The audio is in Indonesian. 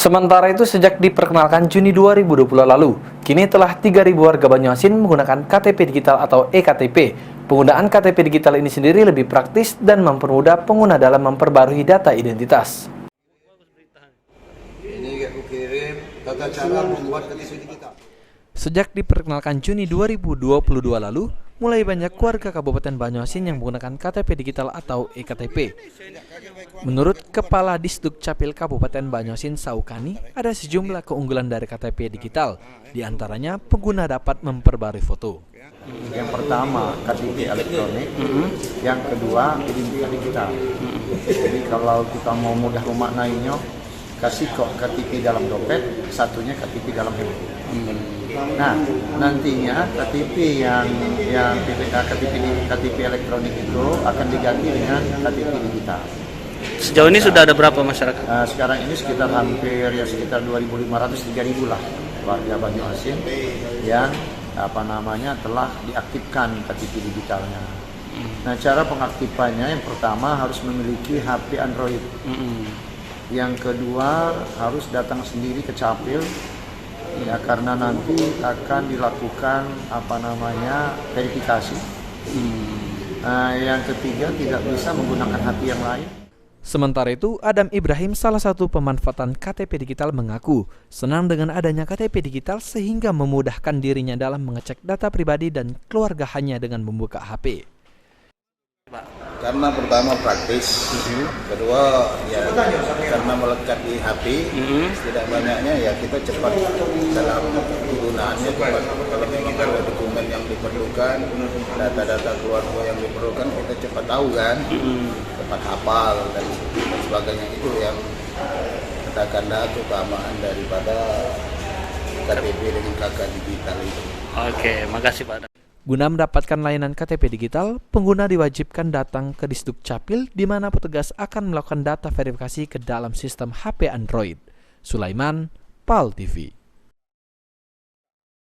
Sementara itu, sejak diperkenalkan Juni 2020 lalu, kini telah 3.000 warga Banyuasin menggunakan KTP digital atau eKTP. Penggunaan KTP digital ini sendiri lebih praktis dan mempermudah pengguna dalam memperbarui data identitas. Ini aku kirim tata cara membuat KTP digital. Sejak diperkenalkan Juni 2022 lalu, mulai banyak warga Kabupaten Banyuasin yang menggunakan KTP digital atau eKTP. Menurut Kepala Disduk Capil Kabupaten Banyuasin Saukani, ada sejumlah keunggulan dari KTP digital. Di antaranya, pengguna dapat memperbarui foto. Yang pertama KTP elektronik, yang kedua identitas digital. Jadi kalau kita mau mudah memaknainya, kasih kok KTP dalam dompet, satunya KTP dalam handphone. Nah, nantinya KTP yang KTP elektronik itu akan diganti dengan KTP digital. Sejauh ini sudah ada berapa masyarakat? Sekarang ini sekitar hampir ya sekitar 2.500-3.000 lah warga Banyuasin yang telah diaktifkan KTP digitalnya. Nah, cara pengaktifannya yang pertama harus memiliki HP Android. Yang kedua harus datang sendiri ke Capil ya, karena nanti akan dilakukan verifikasi. Yang ketiga tidak bisa menggunakan HP yang lain. Sementara itu, Adam Ibrahim, salah satu pemanfaatan KTP digital, mengaku senang dengan adanya KTP digital sehingga memudahkan dirinya dalam mengecek data pribadi dan keluarga hanya dengan membuka HP. Karena pertama praktis, kedua ya karena melekat di HP, tidak banyaknya ya kita cepat dalam penggunaannya, cepat kalau memang ada dokumen yang diperlukan, data-data keluarga yang diperlukan kita cepat tahu kan, cepat hafal dan sebagainya. Itu yang katakanlah keutamaan daripada KTP dengan KK digital itu. Oke, makasih Pak. Guna mendapatkan layanan KTP digital, pengguna diwajibkan datang ke Disduk Capil di mana petugas akan melakukan data verifikasi ke dalam sistem HP Android. Sulaiman, PAL TV.